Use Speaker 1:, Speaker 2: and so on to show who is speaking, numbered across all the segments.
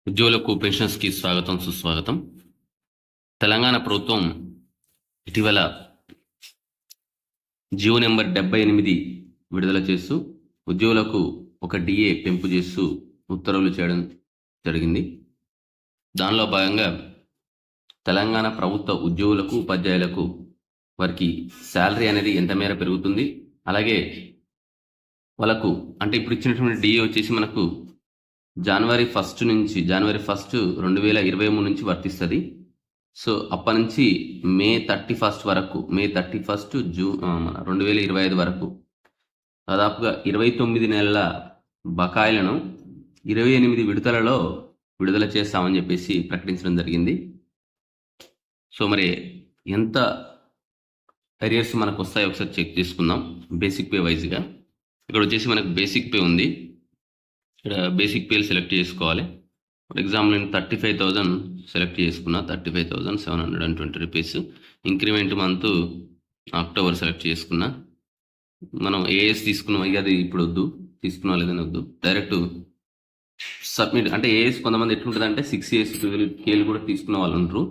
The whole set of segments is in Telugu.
Speaker 1: ఉద్యోగులకు పెన్షన్స్కి స్వాగతం సుస్వాగతం. తెలంగాణ ప్రభుత్వం ఇటీవల జీవో నెంబర్ 78 విడుదల చేస్తూ ఉద్యోగులకు ఒక డిఏ పెంపు చేస్తూ ఉత్తర్వులు చేయడం జరిగింది. దానిలో భాగంగా తెలంగాణ ప్రభుత్వ ఉద్యోగులకు ఉపాధ్యాయులకు వారికి శాలరీ అనేది ఎంత మేర పెరుగుతుంది, అలాగే వాళ్ళకు అంటే ఇప్పుడు ఇచ్చినటువంటి డిఏ వచ్చేసి మనకు జనవరి 1 నుంచి జనవరి 1 2023 నుంచి వర్తిస్తుంది. సో అప్పటి నుంచి మే 31 వరకు, మే 31 2025 వరకు దాదాపుగా 29 నెలల బకాయిలను 28 విడతలలో విడుదల చేస్తామని చెప్పేసి ప్రకటించడం జరిగింది. సో మరి ఎంత అరియర్స్ మనకు వస్తాయో ఒకసారి చెక్ చేసుకుందాం. బేసిక్ పే వైజ్గా ఇక్కడ వచ్చేసి మనకు బేసిక్ పే ఉంది. ఇక్కడ బేసిక్ పేలు సెలెక్ట్ చేసుకోవాలి. ఫర్ ఎగ్జాంపుల్ నేను 35,000 సెలెక్ట్ చేసుకున్నా, 35,720 rupees. Increment month October select చేసుకున్నా. మనం ఏఎస్ తీసుకున్నాం, ఇక అది ఇప్పుడు వద్దు, తీసుకున్నా లేదని వద్దు, డైరెక్ట్ సబ్మిట్. అంటే ఏఎస్ కొంతమంది ఎట్లుంటుంది అంటే 6 years 12 కేలు కూడా తీసుకున్న వాళ్ళు ఉంటారు.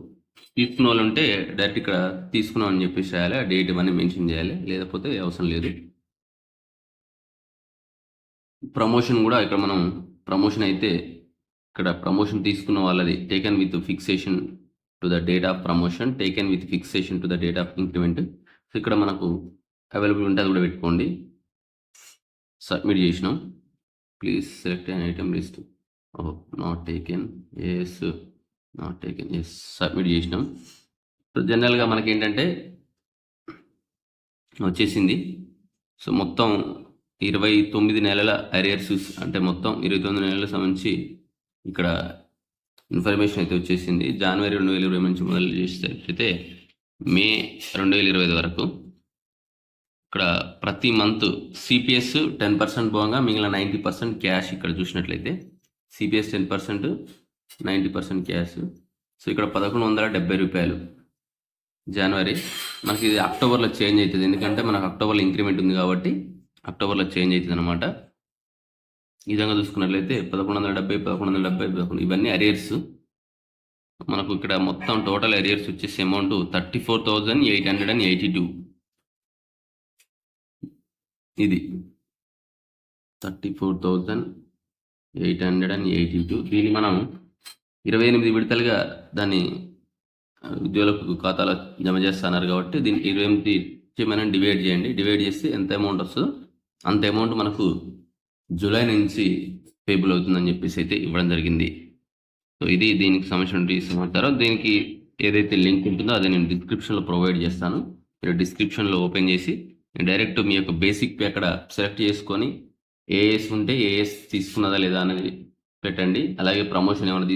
Speaker 1: తీసుకున్న వాళ్ళు ఉంటే డైరెక్ట్ ఇక్కడ తీసుకున్నాం అని చెప్పేసి చేయాలి, ఆ డేట్ ఇవన్నీ మెన్షన్ చేయాలి, లేకపోతే అవసరం లేదు. ప్రమోషన్ కూడా ఇక్కడ మనం ప్రమోషన్ అయితే ఇక్కడ ప్రమోషన్ తీసుకున్న వాళ్ళది taken with fixation to the date of promotion, taken with fixation to the date of increment. So ఇక్కడ మనకు అవైలబుల్ ఉంటే అది కూడా పెట్టుకోండి. సబ్మిట్ చేసినాం. Please select an item list. ఓహో, not taken, yes not taken, yes. Submit చేసినాం. సో జనరల్గా మనకి ఏంటంటే వచ్చేసింది. సో మొత్తం 29 నెలల అరియర్స్, అంటే మొత్తం 29 నెలల సంబంధించి ఇక్కడ ఇన్ఫర్మేషన్ అయితే వచ్చేసింది. జనవరి 2020 నుంచి మొదలు చేసేటట్లయితే మే 2025 వరకు ఇక్కడ ప్రతి మంత్ సిపిఎస్ 10% పోగా మిగిలిన 90% క్యాష్. ఇక్కడ చూసినట్లయితే సిపిఎస్ 10%, 90% క్యాష్. సో ఇక్కడ 1170 రూపాయలు జనవరి. మనకి ఇది అక్టోబర్లో చేంజ్ అవుతుంది, ఎందుకంటే మనకు అక్టోబర్లో ఇంక్రిమెంట్ ఉంది కాబట్టి అక్టోబర్లో చేంజ్ అవుతుంది అనమాట. ఈ విధంగా చూసుకున్నట్లయితే 1170, 1170 ఇవన్నీ అరియర్స్. మనకు ఇక్కడ మొత్తం టోటల్ అరియర్స్ వచ్చేసి అమౌంట్ 34,882. ఇది 34,882. దీన్ని మనం 28 విడతలుగా దాన్ని ఉద్యోగులకు ఖాతాలో జమ చేస్తున్నారు కాబట్టి దీన్ని 28 మనం డివైడ్ చేయండి. డివైడ్ చేస్తే ఎంత అమౌంట్ వస్తుందో అంత అమౌంట్ మనకు జూలై నుంచి పేబుల్ అవుతుందని చెప్పేసి అయితే ఇవ్వడం జరిగింది. సో ఇది దీనికి సంబంధించిన సమాచారం. దీనికి ఏదైతే లింక్ ఉంటుందో అది నేను డిస్క్రిప్షన్లో ప్రొవైడ్ చేస్తాను. మీరు డిస్క్రిప్షన్లో ఓపెన్ చేసి డైరెక్ట్ మీ యొక్క బేసిక్ పే అక్కడ సెలెక్ట్ చేసుకొని ఏఎస్ ఉంటే ఏఎస్ తీసుకున్నదా లేదా అనేది పెట్టండి. అలాగే ప్రమోషన్ ఏమైనా